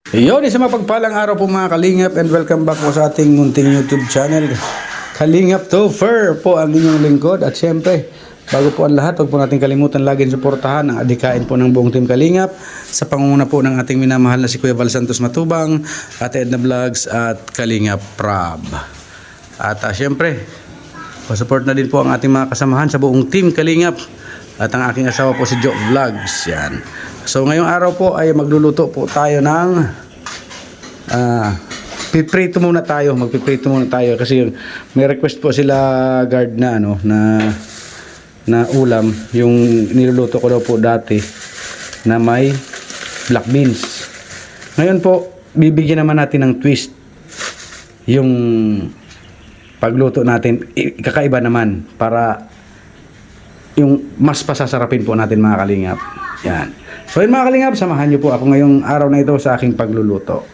Yun, isang mapagpalang araw po mga Kalingap and welcome back po sa ating munting YouTube channel. Kalingap Topher po ang inyong lingkod at syempre, bago po ang lahat, huwag po natin kalimutan laging suportahan ang adikain po ng buong Team Kalingap sa pangunguna po ng ating minamahal na si Kuya Val Santos Matubang, Ate Edna Vlogs at Kalingap Prab. At syempre, pasupport na din po ang ating mga kasamahan sa buong Team Kalingap at ang aking asawa po si Joe Vlogs. Yan. So ngayong araw po ay magluluto po tayo ng piprito muna tayo. Magpiprito muna tayo kasi may request po sila guard na na ulam yung niluluto ko daw po dati na may black beans. Ngayon po bibigyan naman natin ng twist yung pagluto natin. Kakaiba naman para yung mas pasasarapin po natin mga Kalingap. Yan. So yun mga Kalingap, samahan niyo po ako ngayong araw na ito sa aking pagluluto.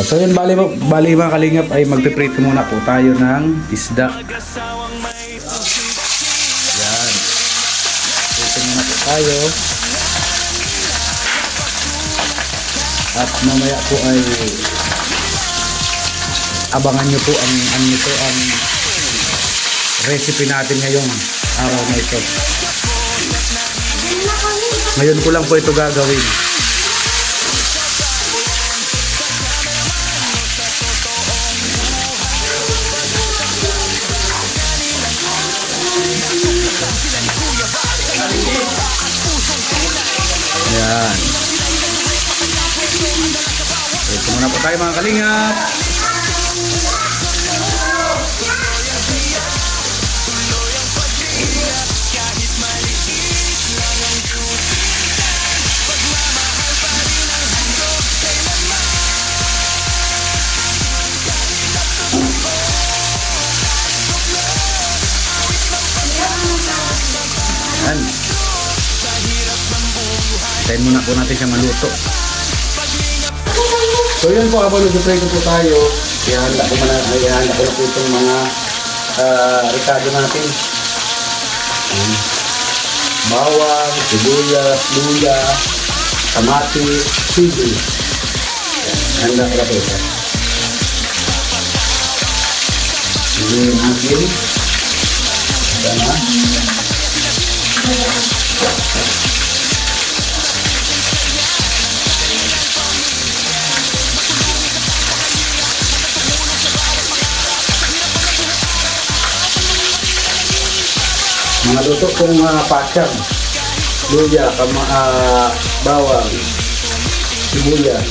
So yun, bali mga Kalingap ay magpiprito muna po tayo ng isda. Yan. Prito muna po tayo. At mamaya po ay abangan nyo po ang recipe natin ngayong araw na ito. Ngayon ko lang po ito gagawin. Yan. Ito muna po tayo mga Kalingap. Yan. Hintayin muna po natin siya maluto. So yun po, habang nag-prito po tayo, ihanda ko na po itong mga ricado natin. Bawang, sibuyas, luya, kamatis, sili. Handa ko na po ito. Hindi natin. Handa na. Mga luto kong pasyang, luya, bawang, sibuyas,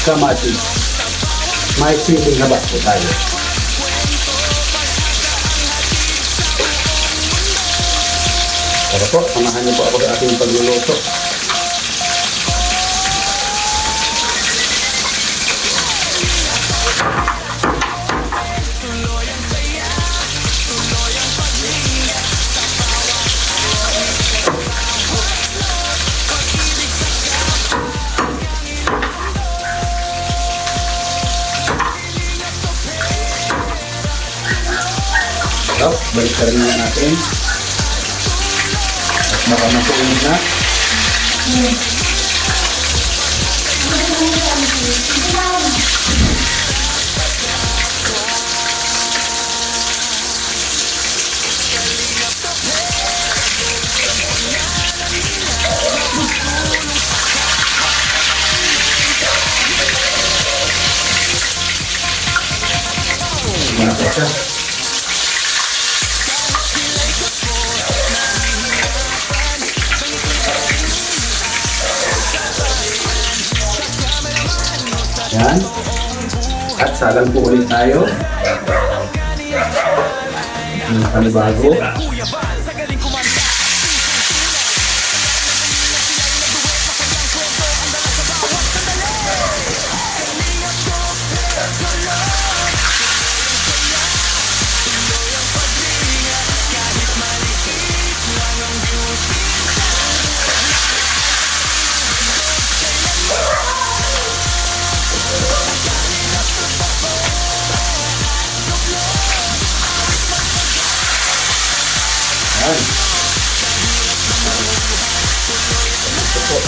kamatis, may siling habas po tayo. Para po, samahan niyo po ako sa ating pagluluto. So, balik ka rin natin. At baka masuunod na. Mana po siya? Yan. At salang po ulit tayo. Ang panibago.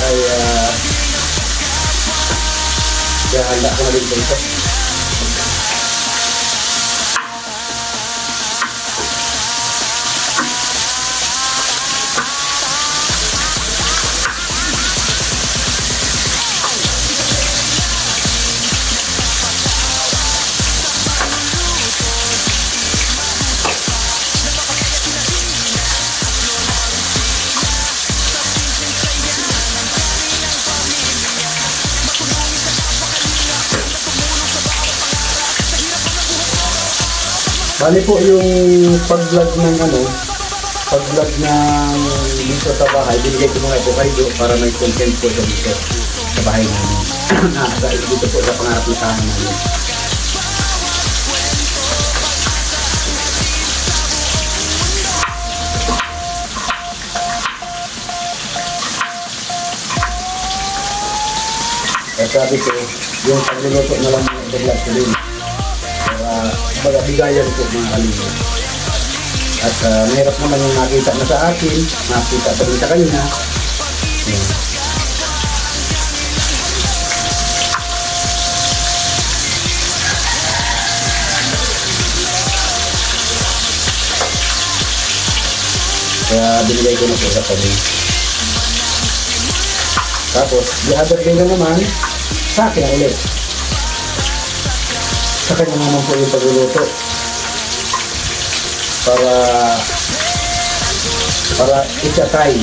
ay handa ko na din po ito. Bali po yung pag-vlog ng pag-vlog ng dito sa bahay, binigay ko mga ito kayo para may content po dito sa bahay namin. Dito po sa pangarap na tahanan namin. At sabi ko, yung pagluluto na lang ng vlog ko din. Para bigayan po mga kalingap. At mahirap naman yung nakita na sa akin, nakita pa rin sa kanya. Kaya binigay ko na po sa kanya. Tapos, the other day na naman, sa akin ulit. Sa kanya naman po yung pagluluto para itatay.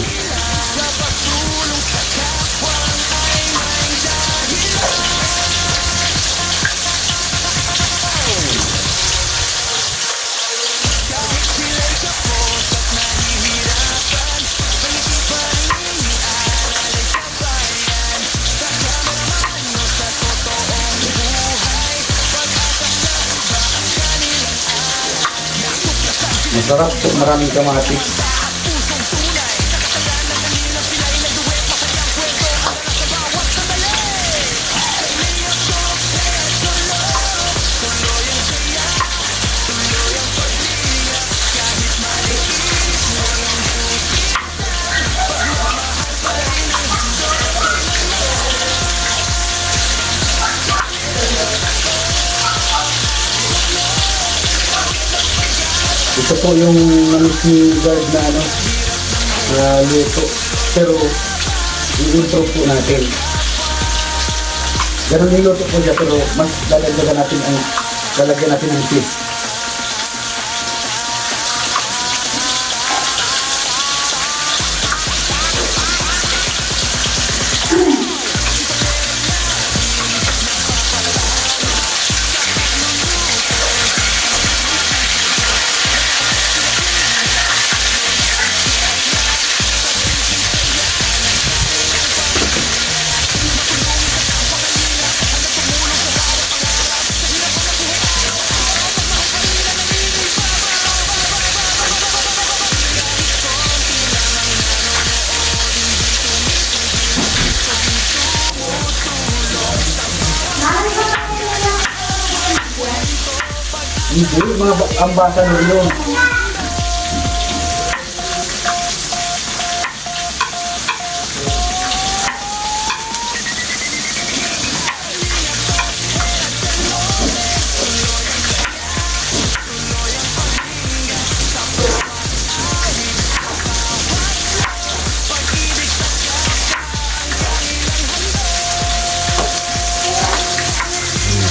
Masarap po, maraming kamatis. Ito po yung guard na luto. Pero i-improve po natin. Ganun yung luto po siya, pero mas lalagyan natin ang fish. Hindi, mga ambasa nyo yun.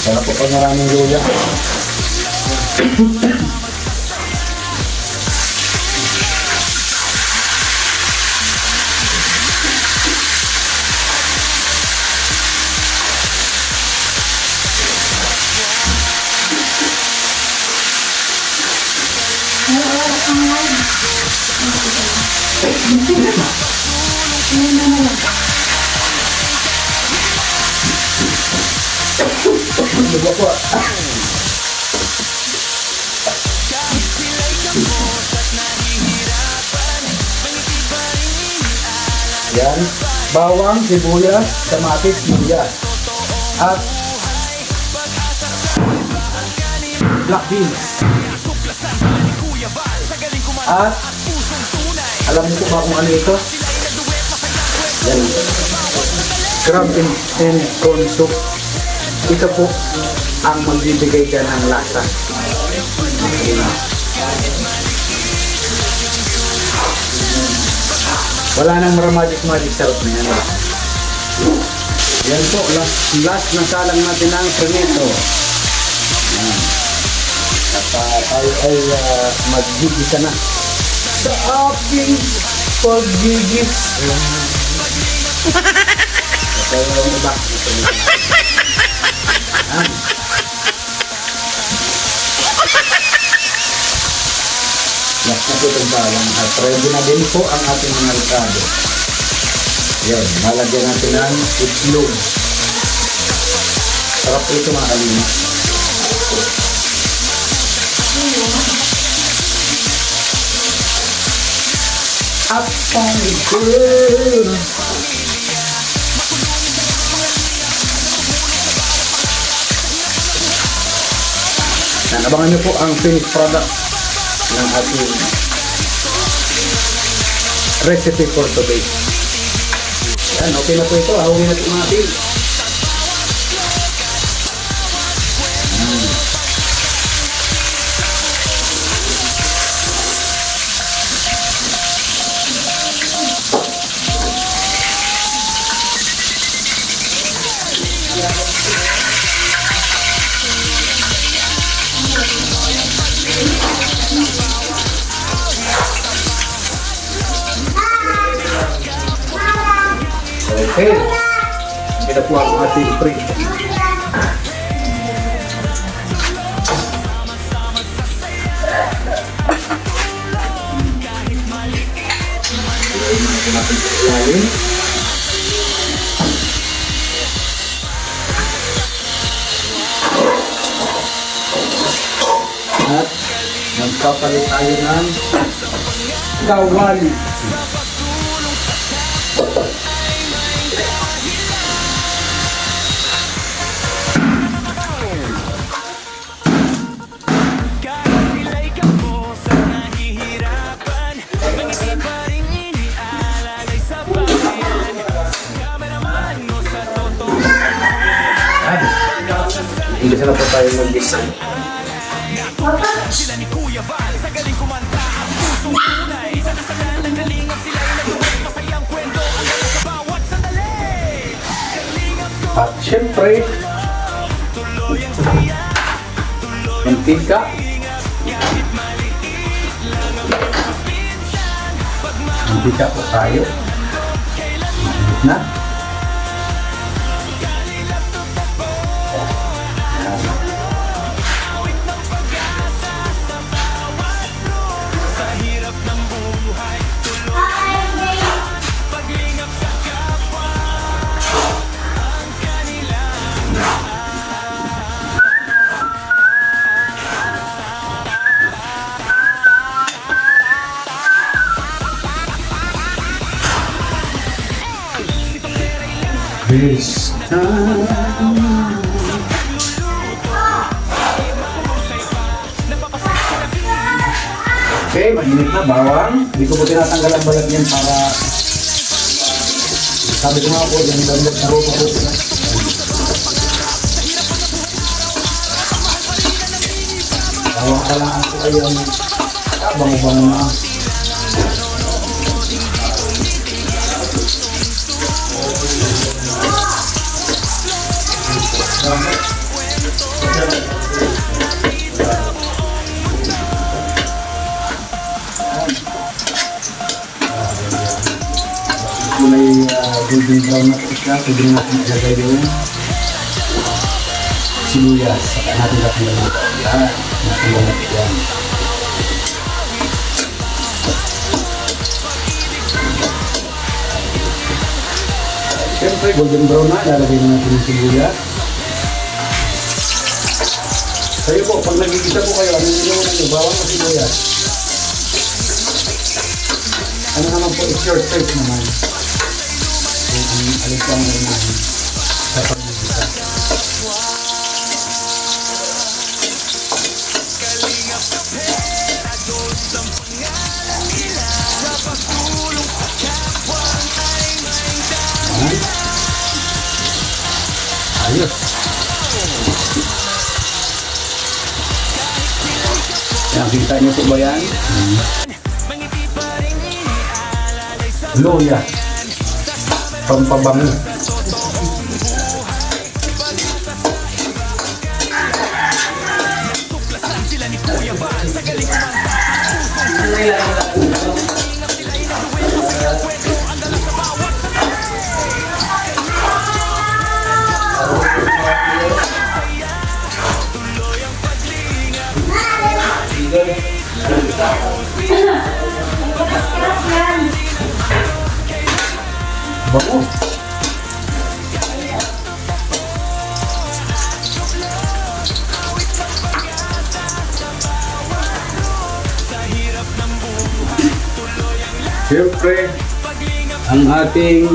Sarap po pag maraming luya. Lupa po. Yan, bawang, sibuyas, kamatis, luya, at black beans. At alam niyo po ba kung ano ito? Yan. crab and corn soup. Ito po ang magbibigay dyan ng lasa. Wala nang magic sarap na yan. Yan po, last na salang natin ang prenito. Yan. At tayo ay maggigisa na sa aking paggigis. Ito yung iba. Yan. Last na po itong salang at ready na din po ang ating mga ricado. Yan, nalagyan natin ng itlog. Sarap po ito mga kalina. Up on the grill. Yan, abangan nyo po ang finished product ng ating recipe for today. Yan, okay na po ito. Ahawin natin natin. Okay. Ito po ang ating prito. At magpapalit tayo ng kawali. Hindi na po tayo mag-design. Sila ni Kuya Val, sa galing kumanta ang pusong tunay. Sa nasalan ng kalingap sila ay nagbuhay masayang kwento hanggang sa bawat sandali. At syempre, mantika. Mantika po tayo. Na. This time. Okay, mainit na bawang. Hindi ko po tinatanggal ang balat niyan para sabi ko nga po, yung ganda na ropa po sila. Bawang ka lang ako ay yung bango-bango na. Kulay golden brown na siya, pwede natin ilagay yung sibuyas. Saka natin natin lang ito. Yan, natin lang natin yan. Siyempre, golden brown na, ilalagay na natin yung sibuyas. Kayo po, pag nagigisa po kayo, ano nyo na yung bawang o sibuyas? Ano naman po, it's your choice naman. Kung alin po ang unahin sa pag-igisa. Kita niyo po ba yan? Luya. Pampabango. Bango. Siyempre, ang ating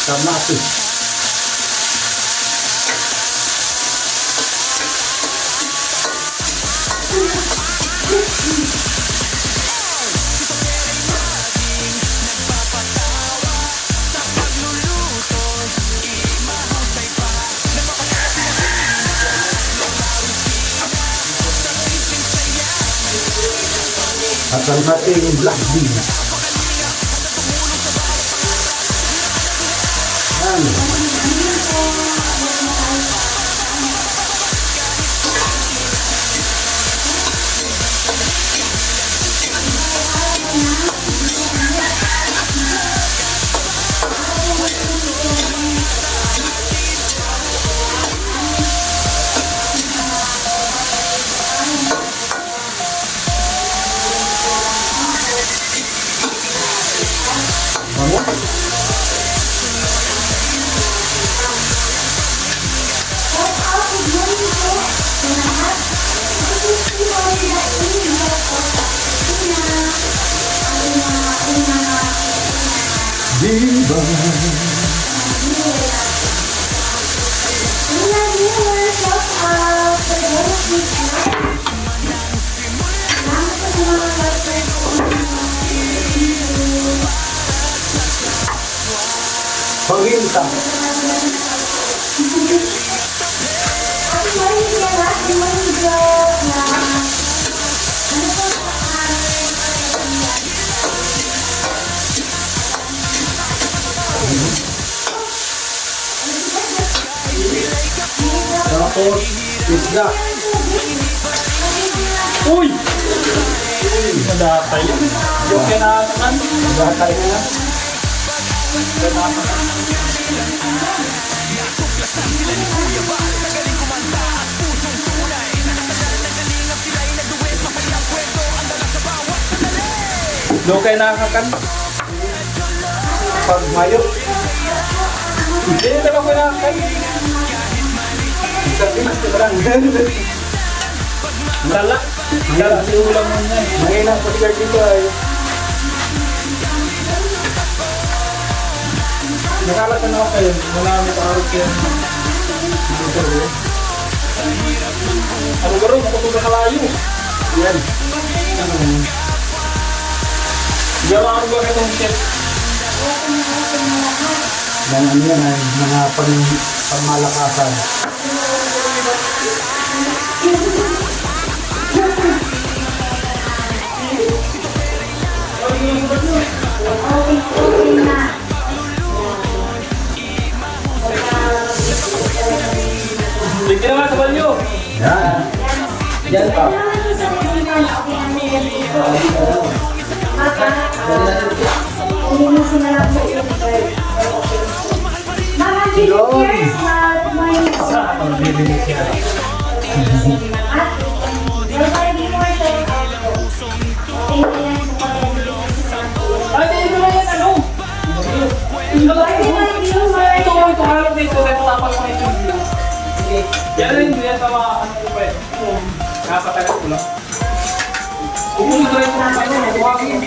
kamatis. At ang ating black bean. Yan. Diba? Paginta. Tapos, isda. Uy! Madatay. Yung kinakakan. Madatay na. Yung kinakakan. Pag mayo. Hindi naman kinakakan. Lala. Lala si ulam mo na. Mahina po siya dito ay. Nakalatan ako kayo. Wala kami paarot kayo. Ano garo? Matutulog na layo. Yan. Gawa ko ba itong chef? Yan ano yan ay mga pangmalakasan. Bigyan naman sa banyo. Yan. Yan pa. Ay, hindi mo yan ano? Ito halong dito. Ito tapos mo ito. Yan rin, yan sa mga ano ko pa eh. Nakapatagal ko lang. Pumunod rin ko ng ano, huwagin.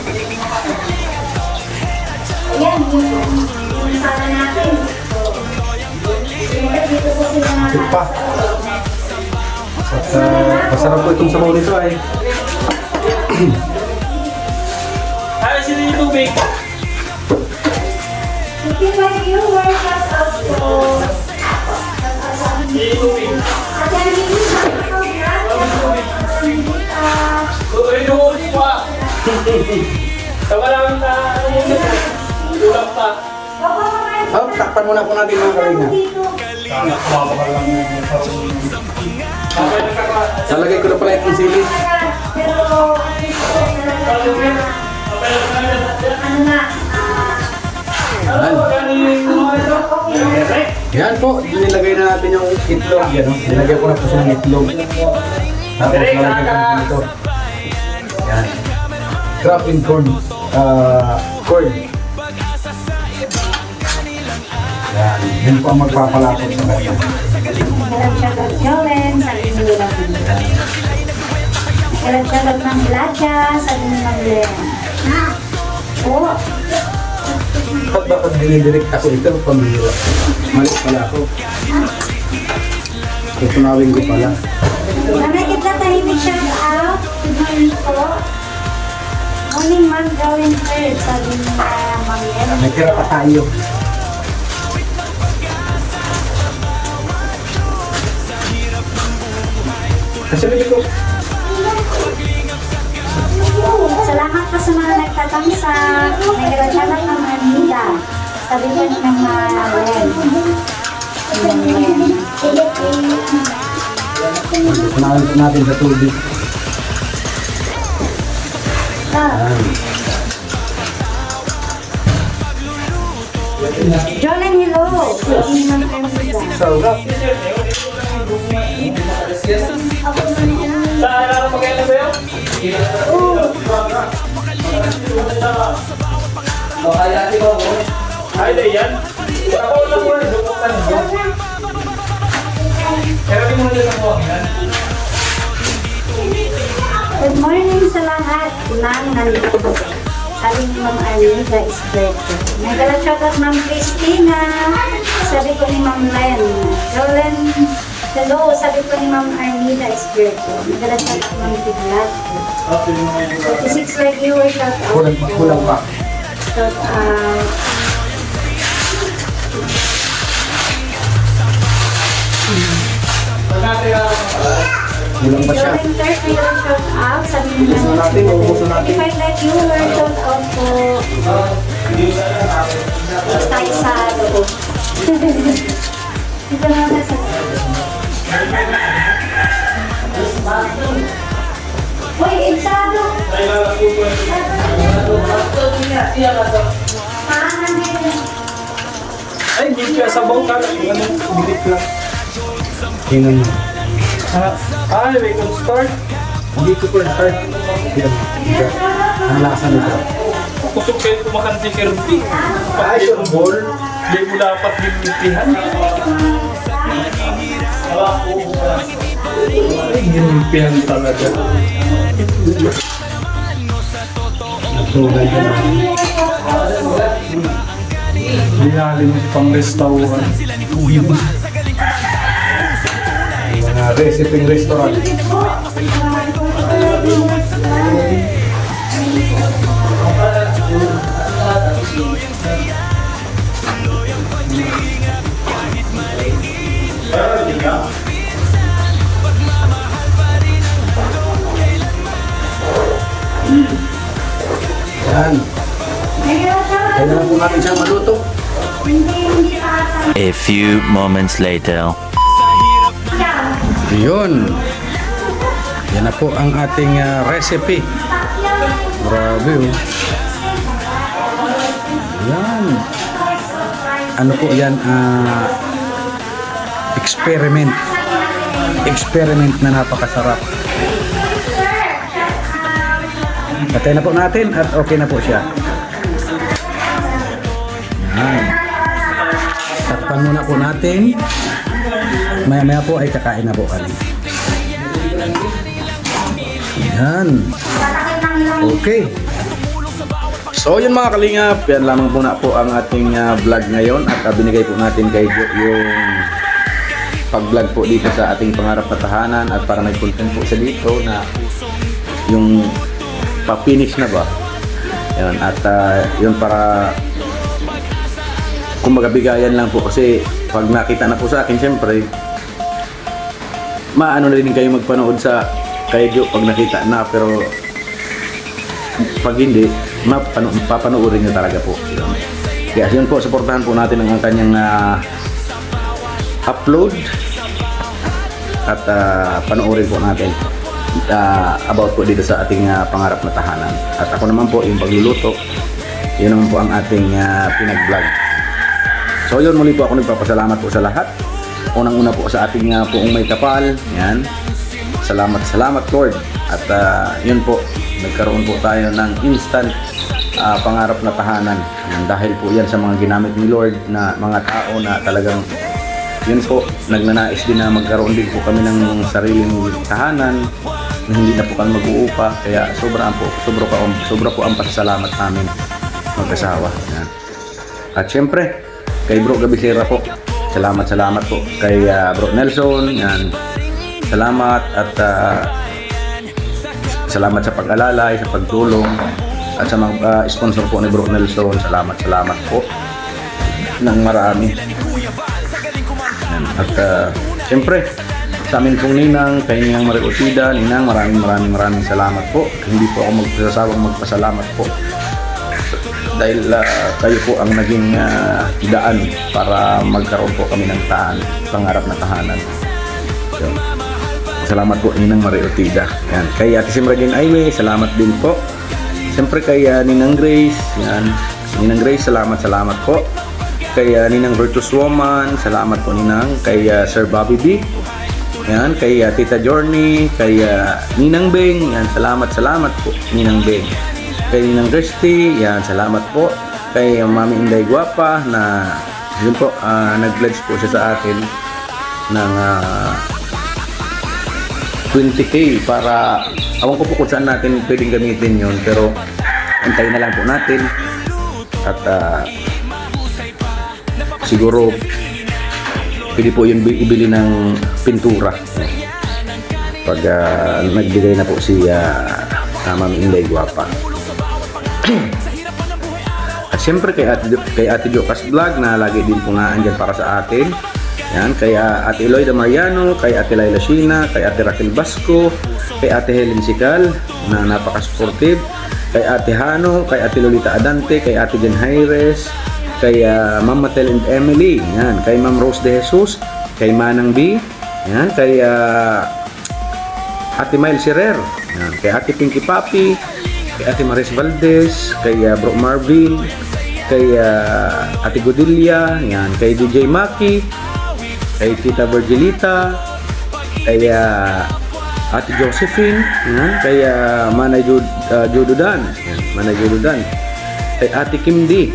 Ayan, yung sana natin. Dito po sila na. Ito pa. At masarap po itong sabaw nito ay. Ay, sino yung tubig? If you like you, wear us out po. Sino yung tubig? At yan, Tuloy yung ulit pa. Tama namin na ano muna. Ulang pa. Oh, takpan muna po natin mga kalingap. Sana kumabakal lang yung okay, nagkaka... Nalagay ko na pala itong sili. Yan po, nilagay na natin yung itlog. Yan, oh. Nilagay ko na po siya ng itlog. Tapos nalagay ko na dito. Yan. Crab and corn. Corn. Yan. Yan po ang magpapalapot sa kanya. Nagshoutout Jolen, sabi ni Lola Pina. Nagshoutout ng Lacha, sabi ni Ma'am Len. Ha? Oo. Ba't bakit dinidirect ako ito? Pamihira. Mali pala ako. Tutunawin ko pala. Nanay kita tahimik shout out. Good morning po. Morning Ma'am Jolen third, sabi ni Ma'am Len. May tira pa tayo. Kasi bili ko. Salamat po sa mga nagtatamsak. Nagkakasyalat ng Anida. Sabi po ni Ma'am Len. Tutunawin ko natin sa tubig. Jolen, hello. Sabi ni Ma'am Anida. Sarap. Sa araw pagkailan ba yun? Ay, na yan. Ako lang muna. Dukutan mo. Pero di mo na dyan ako. Good morning sa lahat ng nandito. Sabi ni Ma'am Arlinda Espresso. Nagkakasyalat Ma'am Christina. Sabi ko ni Ma'am Len. Jolen, hello. Sabi ko ni Ma'am Arlinda Espresso. Nagkakasyalat Ma'am Tiglat. 46 like viewers, shout out. Kulang pa. Shout out. Kulang pa siya. Jolen Third, viewers, shout out. Sabi ni Ubusin Ma'am natin, ubusin natin. 45 like viewers, shout out po. Tayo sa loob. Dito na ako sa... Uy, insado! Ay, hindi kaya sabaw ka. Ano, bilik lang. Tingnan mo. Ay, may start. Hindi ko po start. Ang lasa nito. Kusog kayo kumakan si Kirby. Ay, yung ball. Hindi mo dapat limitihan. Ay, limitihan talaga. Nagtugay ka na. Binalim mo pang restaurant. Mga recipe restaurant. Yan. Kailangan po natin siyang maluto. A few moments later. Yun. Yan na po ang ating recipe. Grabe oh. Yan. Ano po yan? Experiment. Experiment na napakasarap. Patay na po natin at okay na po siya. Yan. Takpan muna po natin. Maya-maya po ay kakain na po kami. Yan. Okay. So yun mga kalingap, yan lamang po na po ang ating vlog ngayon at binigay po natin kay Jo yung pag-vlog po dito sa ating pangarap na tahanan at para may content po siya dito na yung pa-finish na ba. Yan, at yun para kumbaga bigayan lang po kasi pag nakita na po sa akin syempre maano na din kayo magpanood sa kay Jo pag nakita na, pero pag hindi, papanoorin nyo talaga po. Yun. Kaya yun po, supportahan po natin ang kanyang upload at panoorin po natin about po dito sa ating pangarap na tahanan. At ako naman po, yung pagluluto, yun naman po ang ating pinag-vlog. So yun, muli po ako nagpapasalamat po sa lahat. Unang-una po sa ating poong may kapal. Yan. Salamat Lord. At yun po, nagkaroon po tayo ng instant pangarap na tahanan. Yan, dahil po yan sa mga ginamit ni Lord na mga tao na talagang yun po, nagnanais din na magkaroon din po kami ng sariling tahanan na hindi na po kami mag-uupa. Kaya sobra po ang pasasalamat namin mag-asawa. Yan. At syempre, kay Bro Gabisera po, salamat po. Kay Bro Nelson, yan. Salamat at salamat sa pag-alalay, sa pagtulong at sa mga sponsor po ni Bro Nelson. Salamat po ng marami. Yan. At syempre, sa amin pong ninang, kay Ninang Mariotida, Ninang, maraming salamat po. Hindi po ako magsasawang magpasalamat po. Dahil kayo po ang naging daan para magkaroon po kami ng pangarap na tahanan. So, salamat po Ninang Mariotida. Yan. Kay Ate Simragin Aime, salamat din po. Siyempre kay Ninang Grace, yan. Ninang Grace, salamat po. Kay Ninang Virtuous Woman, salamat po Ninang. Kay Sir Bobby B, yan. Kay Tita Journey, kay Ninang Beng, yan. Salamat po Ninang Beng. Kay Ninang Christy, yan, salamat po. Kay Mami Inday Guapa na yun po, nag-pledge po siya sa akin ng 20k para, awan ko po kung saan natin pwedeng gamitin yun, pero antayin na lang po natin at siguro pwede po yun ibili ng pintura pag nagbigay na po si Mami Inday Guapa. At siyempre kay Ate Jokas Vlog na lagi din po na andyan para sa atin. Yan, kay Ate Eloida Mariano, kay Ate Laila Sheena, kay Ate Raquel Basco, kay Ate Helen Sical na napaka-supportive, kay Ate Hano, kay Ate Lolita Adante, kay Ate Jen Hayres, kay Ma'am Matel and Emily, yan, kay Ma'am Rose de Jesus, kay Manang B, yan, kay Ate Miles Herrer, yan, kay Ate Pinky Papi, kay Ate Maris Valdez, kay Bro Marvin, kay Ate Godilia, yan, kay DJ Maki, kay Tita Virgilita, kay Ate Josephine, yan, kay Manay Jododan, yan, Manay Jododan, kay Ate Kim D,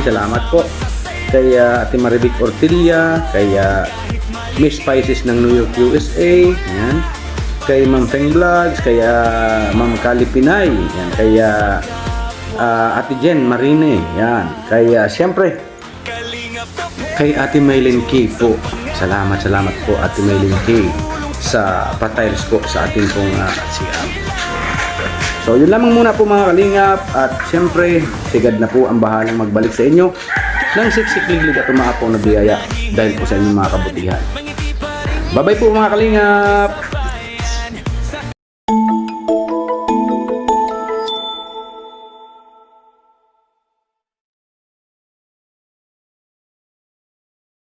salamat po, kay Ate Marivic Ortilla, kay Miss Spices ng New York, USA, yan, kay Ma'am Feng Vlogs, kay Ma'am Kali Pinay, yan, kay Ate Jen Marine, yan, kay siyempre kay Ate Maylin K po. Salamat po Ate Maylin K sa patiles po sa ating pong CM. So yun lamang muna po mga kalingap, at siyempre sigad na po ang bahalang magbalik sa inyo ng siksik-liglig at umaapaw na biyaya dahil po sa inyong mga kabutihan. Bye bye po mga kalingap.